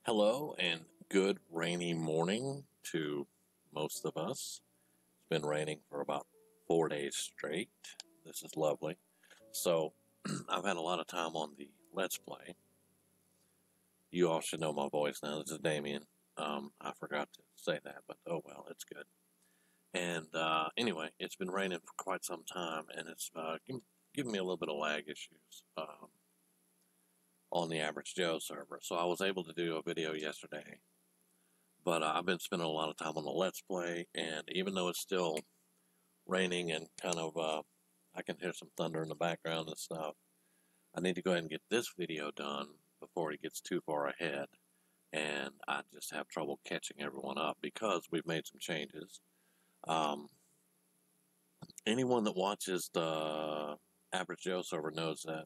Hello and good rainy morning to most of us. It's been raining for about 4 days straight. This is lovely. So, I've had a lot of time on the Let's Play. You all should know my voice now. This is Damien. I forgot to say that, but oh well, it's good. And anyway, it's been raining for quite some time, and it's giving me a little bit of lag issues on the Average Joe server. So I was able to do a video yesterday. But I've been spending a lot of time on the Let's Play, and even though it's still raining and kind of, I can hear some thunder in the background and stuff, I need to go ahead and get this video done before it gets too far ahead, and I just have trouble catching everyone up because we've made some changes. Um, Anyone that watches the Average Joe server knows that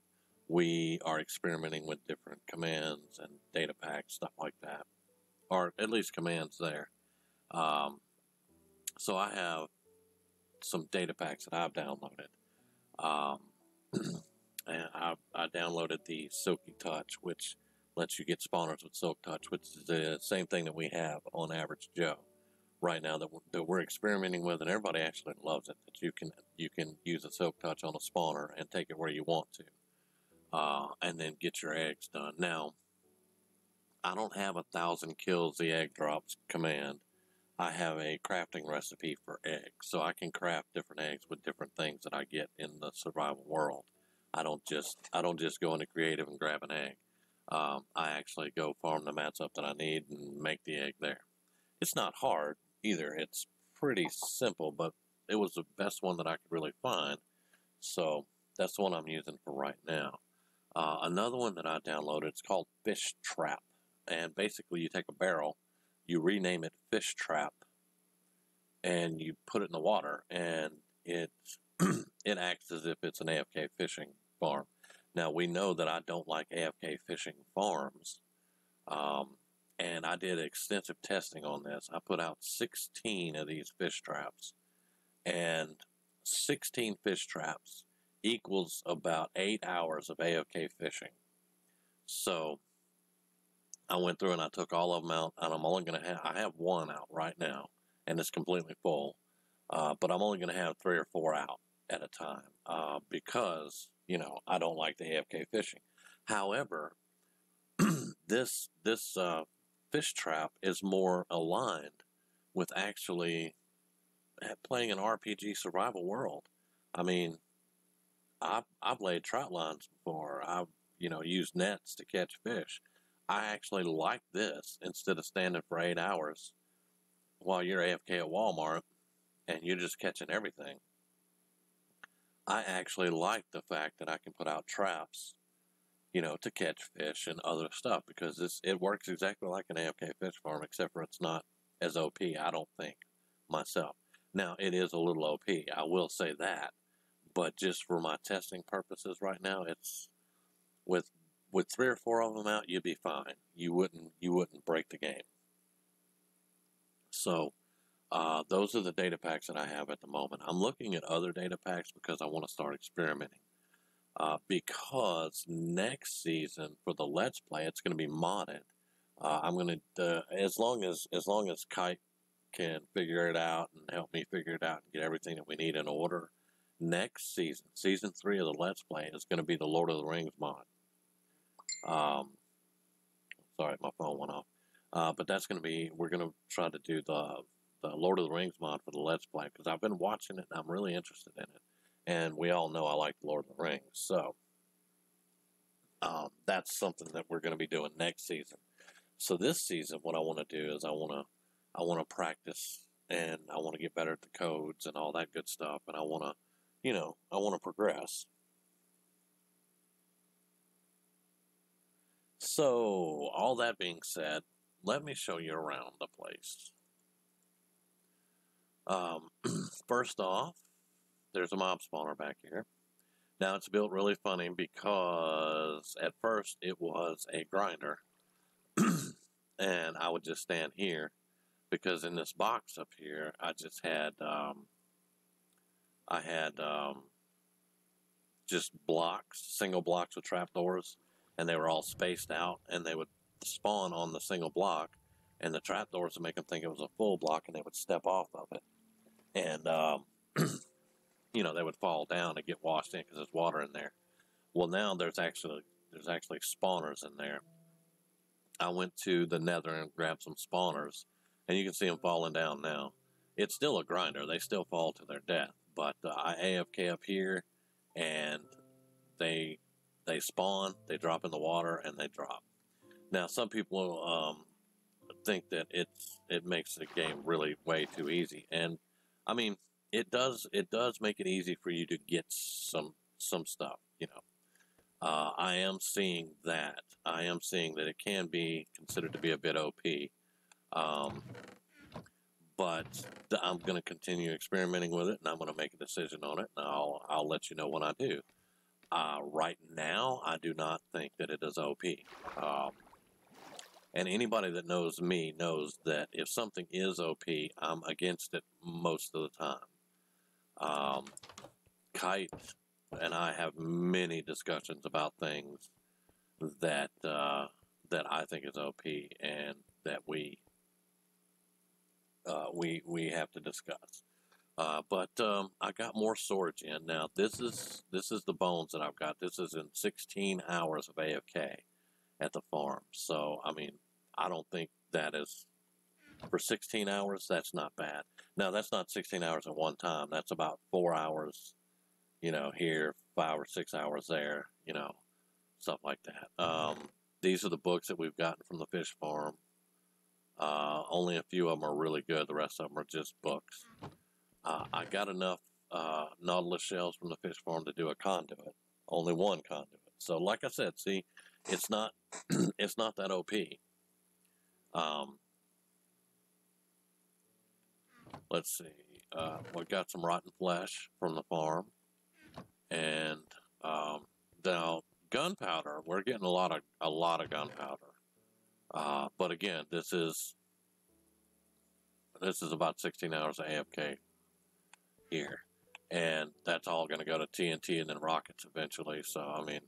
we are experimenting with different commands and data packs, stuff like that, or at least commands there. Um, so I have some data packs that I've downloaded. Um, and I downloaded the Silky Touch, which lets you get spawners with Silk Touch, which is the same thing that we have on Average Joe right now that we're experimenting with, and everybody actually loves it. That you can use a Silk Touch on a spawner and take it where you want to, and then get your eggs done. Now, I don't have 1,000 kills the egg drops command. I have a crafting recipe for eggs, so I can craft different eggs with different things that I get in the survival world. I don't just go into creative and grab an egg. I actually go farm the mats up that I need and make the egg there. It's not hard either. It's pretty simple, but it was the best one that I could really find. So that's the one I'm using for right now. Another one that I downloaded, it's called Fish Trap, and basically you take a barrel, you rename it Fish Trap, and you put it in the water, and it it acts as if it's an AFK fishing farm. Now, we know that I don't like AFK fishing farms, and I did extensive testing on this. I put out 16 of these fish traps, and 16 fish traps equals about 8 hours of AFK fishing. So I went through and I took all of them out, and I'm only going to I have one out right now, and it's completely full. But I'm only going to have 3 or 4 out at a time because, I don't like the AFK fishing. However, this fish trap is more aligned with actually playing an RPG survival world. I mean, I've laid trout lines before. I've used nets to catch fish. I actually like this instead of standing for 8 hours while you're AFK at Walmart and you're just catching everything. I actually like the fact that I can put out traps, to catch fish and other stuff, because it works exactly like an AFK fish farm, except for it's not as OP, I don't think, myself. Now, it is a little OP, I will say that, but just for my testing purposes right now, it's with 3 or 4 of them out, you'd be fine. You wouldn't break the game. So, those are the data packs that I have at the moment. I'm looking at other data packs because I want to start experimenting. Because next season for the Let's Play, it's going to be modded. I'm going to, as long as Kite can figure it out and help me figure it out and get everything that we need in order, next season, season 3 of the Let's Play is going to be the Lord of the Rings mod. Sorry, my phone went off. But that's going to be, we're going to try to do the Lord of the Rings mod for the Let's Play, because I've been watching it and I'm really interested in it. And we all know I like the Lord of the Rings, so that's something that we're going to be doing next season. So this season, what I want to do is I want to practice, and I want to get better at the codes and all that good stuff, and I want to progress. So all that being said, let me show you around the place. First off, there's a mob spawner back here. Now, it's built really funny because at first it was a grinder, and I would just stand here because in this box up here, I just had just blocks, single blocks with trapdoors, and they were all spaced out, and they would spawn on the single block, and the trapdoors would make them think it was a full block, and they would step off of it, and they would fall down and get washed in because there's water in there. Well, now there's actually spawners in there. I went to the Nether and grabbed some spawners, and you can see them falling down now. It's still a grinder; they still fall to their death. But I AFK up here, and they spawn, they drop in the water, and they drop. Now, some people think that it makes the game really way too easy, and I mean, it does make it easy for you to get some stuff. I am seeing that. I am seeing that it can be considered to be a bit OP. But I'm going to continue experimenting with it, and I'm going to make a decision on it, and I'll let you know when I do. Right now, I do not think that it is OP. And anybody that knows me knows that if something is OP, I'm against it most of the time. Kite and I have many discussions about things that I think is OP and that we have to discuss. But I got more storage in now. This is the bones that I've got. This is in 16 hours of AFK at the farm. So I mean, I don't think that is, for 16 hours. That's not bad. Now that's not 16 hours at one time. That's about 4 hours. Here, 5 or 6 hours there. Stuff like that. These are the books that we've gotten from the fish farm. Only a few of them are really good. The rest of them are just books. I got enough Nautilus shells from the fish farm to do a conduit. Only one conduit. So, like I said, see, it's not it's not that OP. Let's see. We got some rotten flesh from the farm, and now gunpowder. We're getting a lot of gunpowder. But again, this is about 16 hours of AFK here, and that's all going to go to TNT and then rockets eventually. So I mean,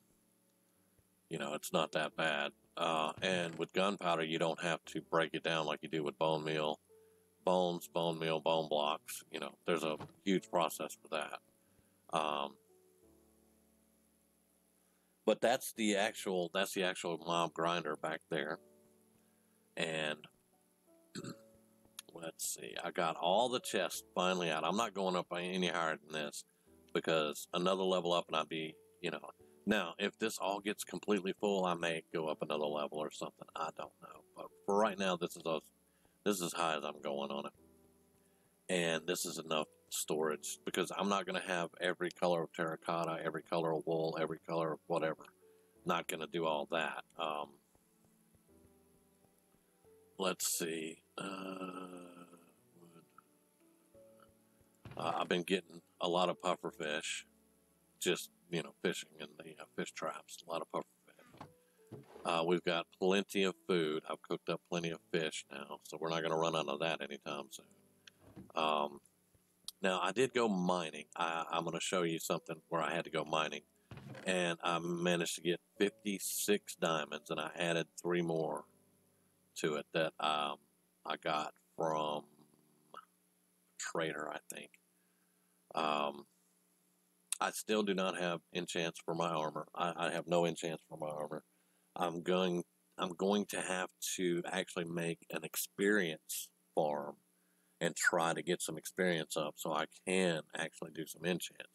it's not that bad. And with gunpowder, you don't have to break it down like you do with bone meal, bone meal, bone blocks. There's a huge process for that. But that's the actual mob grinder back there, and let's see. I got all the chests finally out. I'm not going up any higher than this because another level up and I'd be, Now, if this all gets completely full, I may go up another level or something. I don't know. But for right now, this is as high as I'm going on it. And this is enough storage because I'm not going to have every color of terracotta, every color of wool, every color of whatever. Not going to do all that. Let's see. I've been getting a lot of puffer fish, just, fishing in the fish traps, a lot of puffer fish. We've got plenty of food. I've cooked up plenty of fish now, so we're not going to run out of that anytime soon. Now, I did go mining. I'm going to show you something where I had to go mining, and I managed to get 56 diamonds, and I added 3 more to it that I got from Trader, I think. I still do not have enchants for my armor. I have no enchants for my armor. I'm going to have to actually make an experience farm and try to get some experience up so I can actually do some enchants.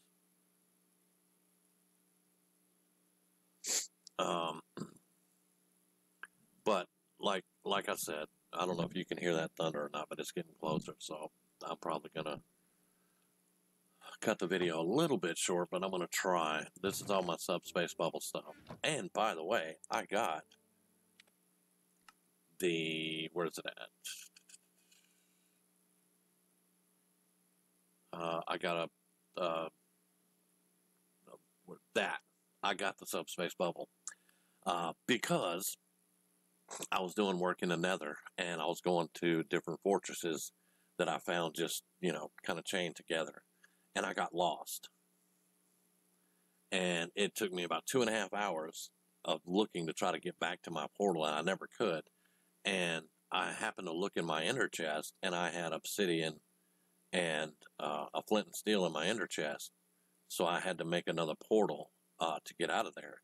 But like I said, I don't know if you can hear that thunder or not, but it's getting closer, so I'm probably gonna cut the video a little bit short, but I'm gonna try. This is all my subspace bubble stuff. And by the way, I got where's it at? I got I got the subspace bubble because I was doing work in the Nether, and I was going to different fortresses that I found just, kind of chained together, and I got lost. And it took me about 2.5 hours of looking to try to get back to my portal, and I never could. And I happened to look in my ender chest, and I had obsidian and a flint and steel in my ender chest. So I had to make another portal to get out of there.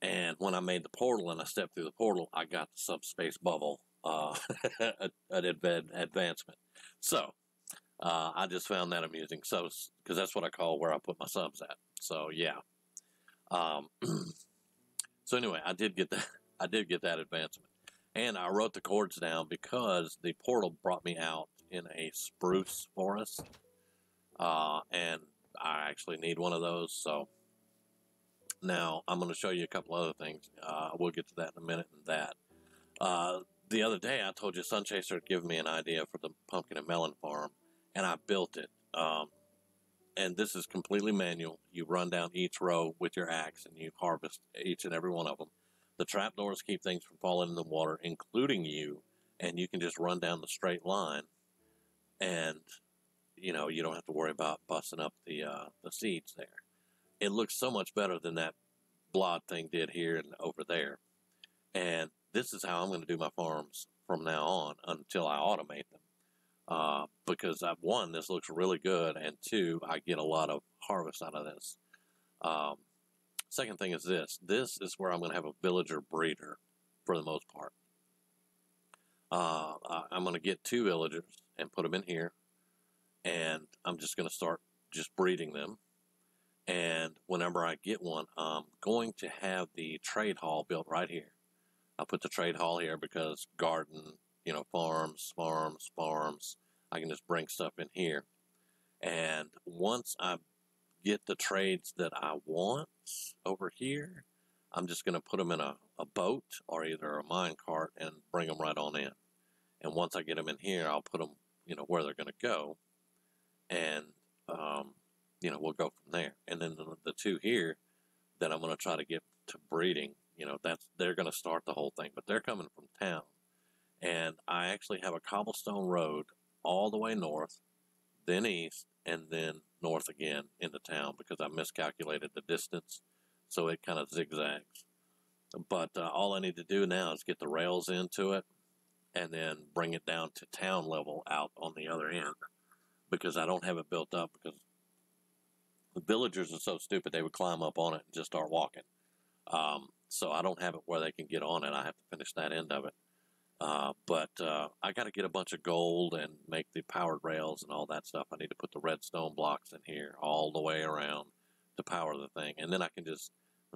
And when I made the portal and I stepped through the portal, I got the subspace bubble an advancement. So I just found that amusing. So, because that's what I call where I put my subs at. So yeah. So anyway, I did get that. I did get that advancement, and I wrote the chords down because the portal brought me out in a spruce forest, and I actually need one of those. So now I'm going to show you a couple other things. We'll get to that in a minute. And that the other day I told you Sunchaser had given me an idea for the pumpkin and melon farm, and I built it. And this is completely manual. You run down each row with your axe and you harvest each and every one of them. The trapdoors keep things from falling in the water, including you, and you can just run down the straight line, and you know you don't have to worry about busting up the seeds there. It looks so much better than that blot thing did here and over there. And this is how I'm going to do my farms from now on until I automate them. Because one, this looks really good, and two, I get a lot of harvest out of this. Second thing is this. This is where I'm going to have a villager breeder for the most part. I'm going to get 2 villagers and put them in here, and I'm just going to start just breeding them. And whenever I get one, I'm going to have the trade hall built right here. I'll put the trade hall here because garden, you know, farms. I can just bring stuff in here. And once I get the trades that I want over here, I'm just going to put them in a boat or either a mine cart and bring them right on in. And once I get them in here, I'll put them, you know, where they're going to go. And, you know, we'll go from there. And then the 2 here that I'm going to try to get to breeding, you know, they're going to start the whole thing. But they're coming from town. And I actually have a cobblestone road all the way north, then east, and then north again into town because I miscalculated the distance, so it kind of zigzags. But all I need to do now is get the rails into it and then bring it down to town level out on the other end because I don't have it built up because the villagers are so stupid they would climb up on it and just start walking. So I don't have it where they can get on it. I have to finish that end of it. But I got to get a bunch of gold and make the powered rails and all that stuff. I need to put the redstone blocks in here all the way around to power the thing. And then I can just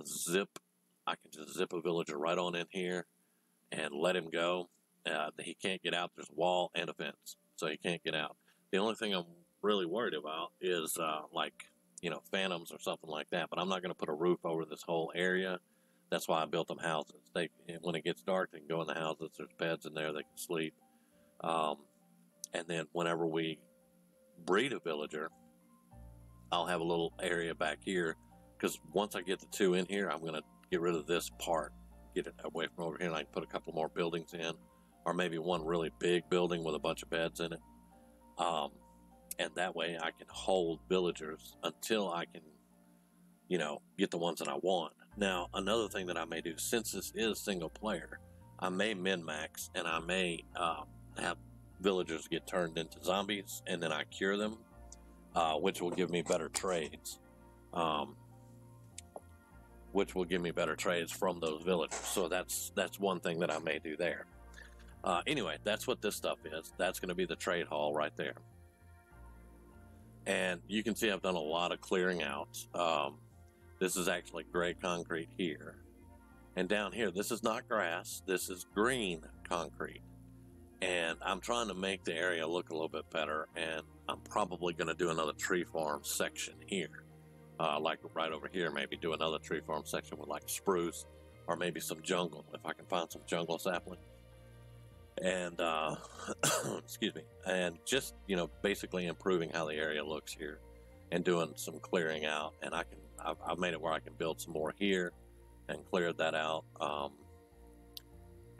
zip a villager right on in here and let him go. He can't get out. There's a wall and a fence, so he can't get out. The only thing I'm really worried about is like, you know, phantoms or something like that. But I'm not going to put a roof over this whole area. That's why I built them houses. When it gets dark, they can go in the houses. There's beds in there. They can sleep. And then whenever we breed a villager, I'll have a little area back here. Because once I get the 2 in here, I'm going to get rid of this part. Get it away from over here. And I can put a couple more buildings in. Or maybe one really big building with a bunch of beds in it. And that way I can hold villagers until I can, you know, get the ones that I want. Now, another thing that I may do, since this is single player, I may min-max and I may have villagers get turned into zombies and then I cure them, which will give me better trades. Which will give me better trades from those villagers. So that's one thing that I may do there. Anyway, that's what this stuff is. That's going to be the trade hall right there. And you can see I've done a lot of clearing out. This is actually gray concrete here. And down here, this is not grass. This is green concrete. And I'm trying to make the area look a little bit better. And I'm probably going to do another tree farm section here. Like right over here, maybe do another tree farm section with like spruce or maybe some jungle, if I can find some jungle sapling. And, excuse me, and just, you know, basically improving how the area looks here and doing some clearing out. And I've made it where I can build some more here and cleared that out.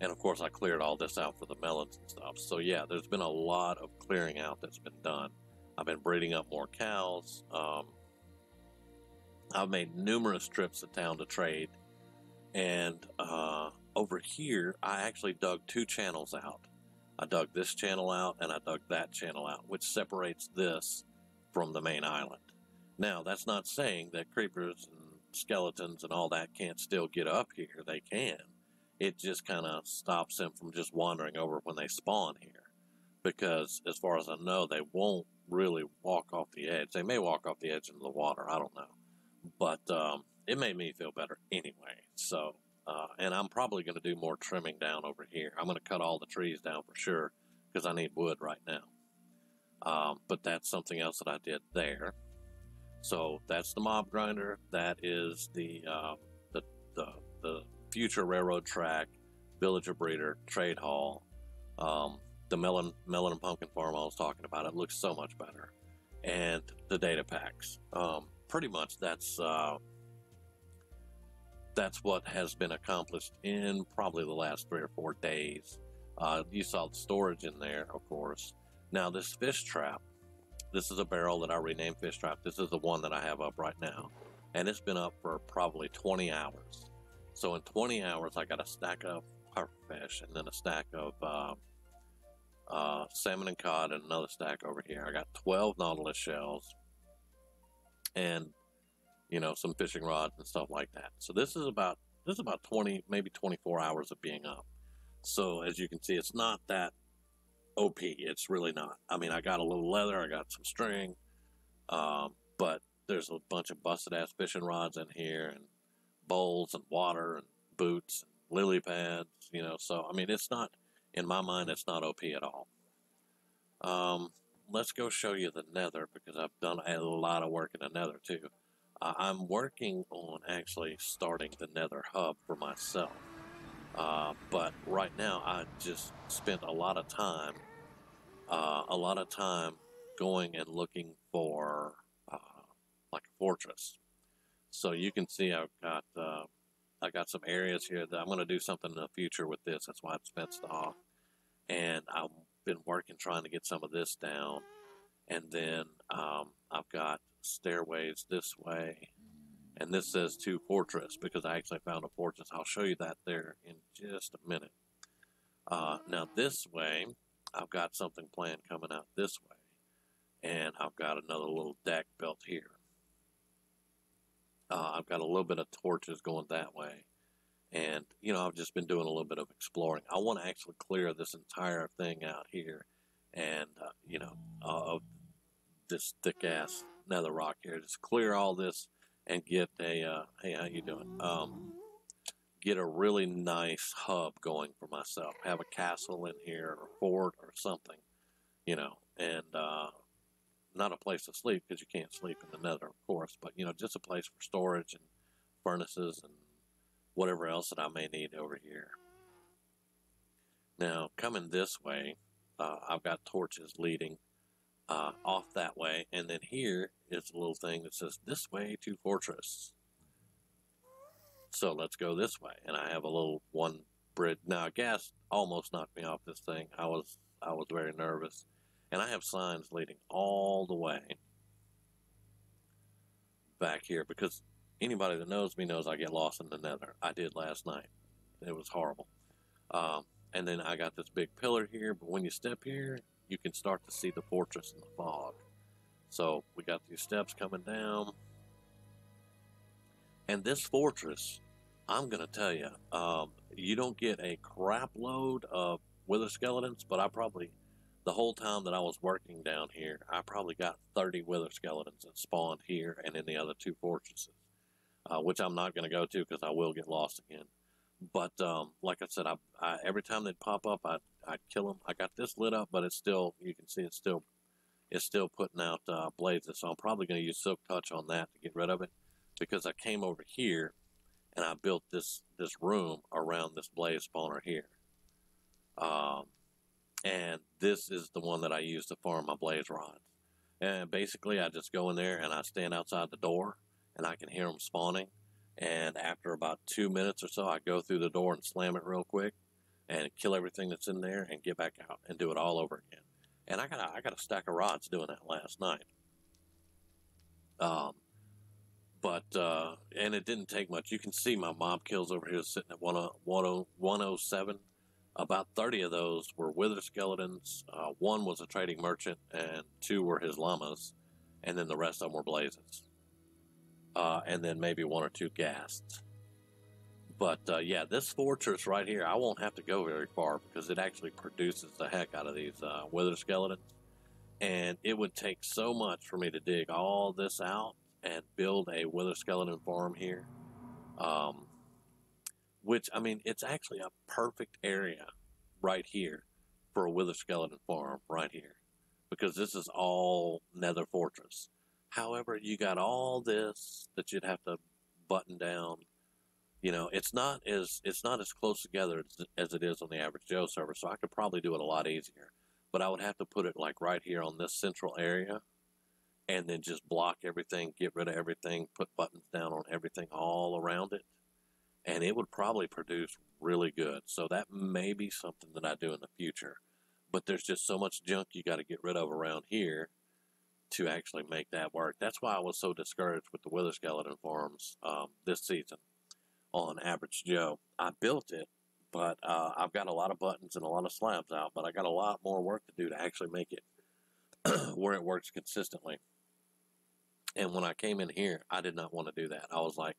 And of course I cleared all this out for the melons and stuff. So yeah, there's been a lot of clearing out that's been done. I've been breeding up more cows. I've made numerous trips to town to trade. And over here, I actually dug 2 channels out. I dug this channel out and I dug that channel out, which separates this from the main island. Now, that's not saying that creepers and skeletons and all that can't still get up here. They can. It just kind of stops them from just wandering over when they spawn here. Because as far as I know, they won't really walk off the edge. They may walk off the edge into the water. I don't know. But it made me feel better anyway. So, and I'm probably going to do more trimming down over here. I'm going to cut all the trees down for sure because I need wood right now. But that's something else that I did there. So that's the mob grinder. That is the future railroad track, villager breeder, trade hall, the melon and pumpkin farm I was talking about. It looks so much better, and the data packs. Pretty much that's what has been accomplished in probably the last 3 or 4 days. You saw the storage in there, of course. Now this fish trap. This is a barrel that I renamed Fish Trap. This is the one that I have up right now. And it's been up for probably 20 hours. So in 20 hours, I got a stack of pufferfish and then a stack of salmon and cod and another stack over here. I got 12 nautilus shells and, you know, some fishing rods and stuff like that. So this is about 20, maybe 24 hours of being up. So as you can see, it's not that OP. It's really not. I mean, I got a little leather, I got some string, but there's a bunch of busted ass fishing rods in here and bowls and water and boots and lily pads, you know. So I mean, it's not, in my mind, it's not OP at all. Let's go show you the nether because I've done a lot of work in the nether too. I'm working on actually starting the Nether Hub for myself. But right now I just spent a lot of time going and looking for like a fortress. So you can see I got some areas here that I'm going to do something in the future with this. That's why it's fenced off. And I've been working trying to get some of this down. And then I've got stairways this way. And this says to fortress because I actually found a fortress. I'll show you that there in just a minute. Now this way, I've got something planned coming out this way. And I've got another little deck built here. I've got a little bit of torches going that way. And, you know, I've just been doing a little bit of exploring. I want to actually clear this entire thing out here. And, you know, of this thick-ass nether rock here. Just clear all this and get a, hey, how you doing? Get a really nice hub going for myself. Have a castle in here or a fort or something, you know, and not a place to sleep because you can't sleep in the nether, of course, but, you know, just a place for storage and furnaces and whatever else that I may need over here. Now, coming this way, I've got torches leading off that way, and then here is a little thing that says, this way to fortress. So let's go this way, and I have a little one bridge. Now, gas almost knocked me off this thing. I was very nervous. And I have signs leading all the way back here because anybody that knows me knows I get lost in the nether. I did last night. It was horrible. And then I got this big pillar here, but when you step here, you can start to see the fortress in the fog. So we got these steps coming down. And this fortress, I'm going to tell you, you don't get a crap load of wither skeletons, but the whole time that I was working down here, I probably got 30 wither skeletons that spawned here and in the other 2 fortresses, which I'm not going to go to because I will get lost again. But like I said, I every time they'd pop up, I'd kill them. I got this lit up, but it's still, you can see it's still putting out blazes. So I'm probably going to use Silk Touch on that to get rid of it because I came over here and I built this room around this blaze spawner here. And this is the one that I use to farm my blaze rods. And basically, I just go in there and I stand outside the door and I can hear them spawning. And after about 2 minutes or so, I go through the door and slam it real quick and kill everything that's in there and get back out and do it all over again. And I got a stack of rods doing that last night. But and it didn't take much. You can see my mob kills over here sitting at 107. About 30 of those were wither skeletons. One was a trading merchant, and 2 were his llamas, and then the rest of them were blazes. And then maybe 1 or 2 ghasts. But yeah, this fortress right here, I won't have to go very far because it actually produces the heck out of these wither skeletons. And it would take so much for me to dig all this out and build a wither skeleton farm here. Which, I mean, it's actually a perfect area right here for a wither skeleton farm right here, because this is all nether fortress. However, you got all this that you'd have to button down. You know, it's not as close together as it is on the average Joe server, so I could probably do it a lot easier. But I would have to put it like right here on this central area, and then just block everything, get rid of everything, put buttons down on everything all around it, and it would probably produce really good. So that may be something that I do in the future. But there's just so much junk you got to get rid of around here to actually make that work. That's why I was so discouraged with the wither skeleton farms this season on Average Joe. I built it, but I've got a lot of buttons and a lot of slabs out, but I got a lot more work to do to actually make it where it works consistently. And when I came in here, I did not want to do that. I was like,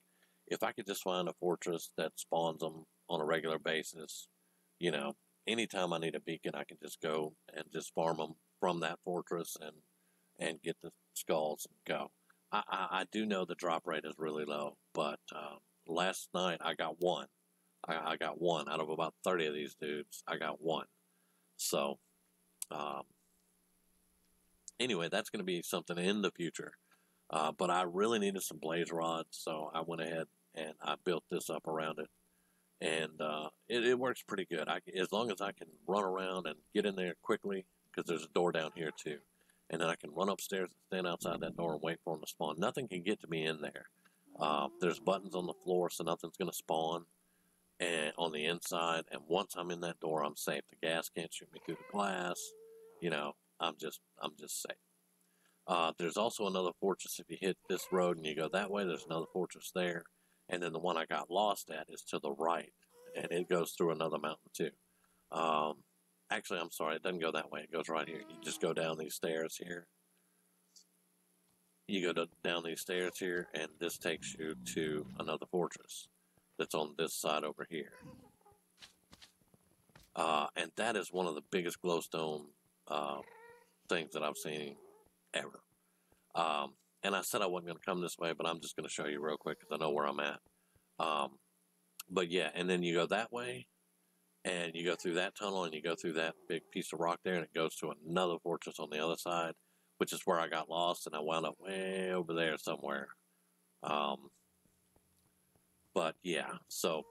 if I could just find a fortress that spawns them on a regular basis, you know, anytime I need a beacon, I can just go and just farm them from that fortress and get the skulls and go. I do know the drop rate is really low, but last night I got one. I got one out of about 30 of these dudes. I got one. So anyway, that's going to be something in the future. But I really needed some blaze rods, so I went ahead and I built this up around it. And it works pretty good. As long as I can run around and get in there quickly, because there's a door down here too. And then I can run upstairs and stand outside that door and wait for them to spawn. Nothing can get to me in there. There's buttons on the floor, so nothing's going to spawn and on the inside. And once I'm in that door, I'm safe. The gas can't shoot me through the glass. You know, I'm just safe. There's also another fortress. If you hit this road and you go that way, there's another fortress there. And then the one I got lost at is to the right, and it goes through another mountain too. Actually, I'm sorry, it doesn't go that way. It goes right here. You just go down these stairs here. You go down these stairs here, and this takes you to another fortress that's on this side over here. And that is one of the biggest glowstone things that I've seen ever. And I said I wasn't going to come this way, but I'm just going to show you real quick because I know where I'm at. But yeah, and then you go that way, and you go through that tunnel, and you go through that big piece of rock there, and it goes to another fortress on the other side, which is where I got lost, and I wound up way over there somewhere. But yeah, so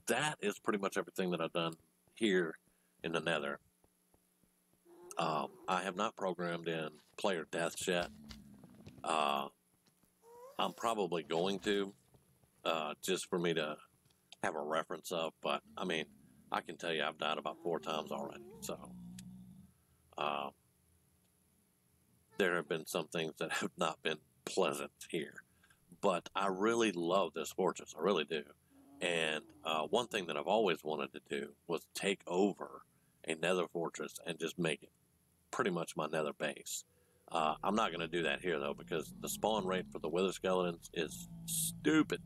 that is pretty much everything that I've done here in the Nether. I have not programmed in player deaths yet. I'm probably going to, just for me to have a reference of, but I mean, I can tell you I've died about 4 times already, so there have been some things that have not been pleasant here, but I really love this fortress, I really do. And one thing that I've always wanted to do was take over a nether fortress and just make it pretty much my nether base. I'm not going to do that here, though, because the spawn rate for the wither skeletons is stupid.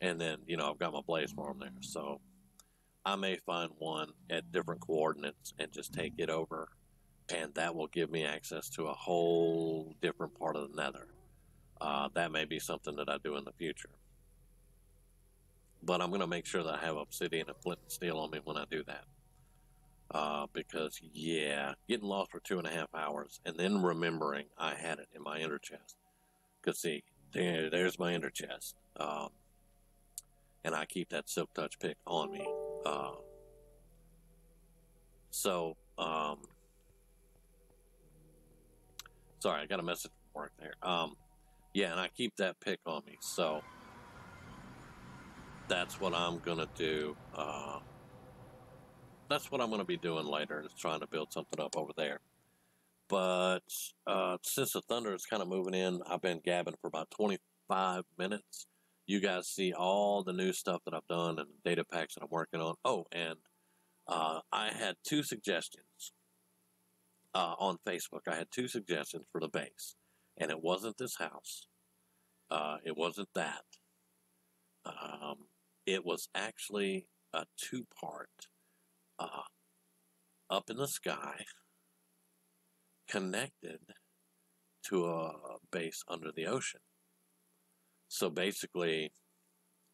And then, you know, I've got my blaze farm there. So I may find one at different coordinates and just take it over. And that will give me access to a whole different part of the nether. That may be something that I do in the future. But I'm going to make sure that I have obsidian and flint and steel on me when I do that. Because, yeah, getting lost for 2.5 hours and then remembering I had it in my ender chest. Because, see, there's my ender chest. And I keep that silk touch pick on me. Sorry, I got a message from work there. Yeah, and I keep that pick on me. So that's what I'm going to do. That's what I'm going to be doing later, is trying to build something up over there. But since the thunder is kind of moving in, I've been gabbing for about 5 minutes, you guys see all the new stuff that I've done and the data packs that I'm working on. Oh, and I had 2 suggestions on Facebook. I had 2 suggestions for the base, and it wasn't this house. It wasn't that. It was actually a 2-part up in the sky connected to a base under the ocean. So basically,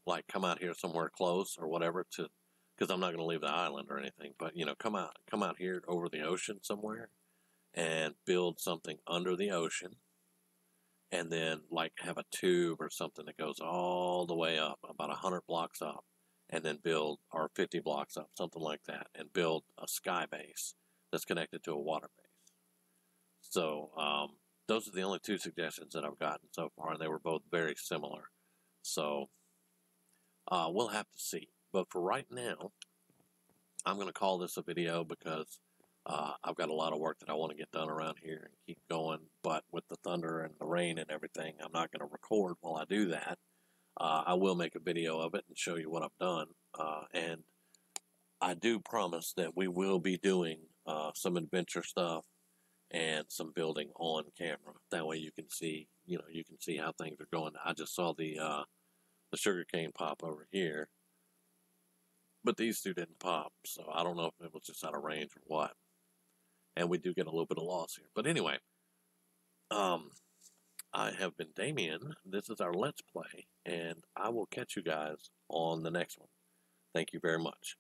like, come out here somewhere close or whatever to, because I'm not going to leave the island or anything, but come out here over the ocean somewhere and build something under the ocean, and then like have a tube or something that goes all the way up, about 100 blocks up, and then build, or 50 blocks up, something like that, and build a sky base that's connected to a water base. So those are the only 2 suggestions that I've gotten so far, and they were both very similar. So we'll have to see. But for right now, I'm going to call this a video because I've got a lot of work that I want to get done around here and keep going. But with the thunder and the rain and everything, I'm not going to record while I do that. I will make a video of it and show you what I've done. And I do promise that we will be doing some adventure stuff and some building on camera. That way you can see, you can see how things are going. I just saw the sugarcane pop over here, but these 2 didn't pop, so I don't know if it was just out of range or what. And we do get a little bit of loss here. But anyway, I have been Damien. This is our Let's Play, and I will catch you guys on the next one. Thank you very much.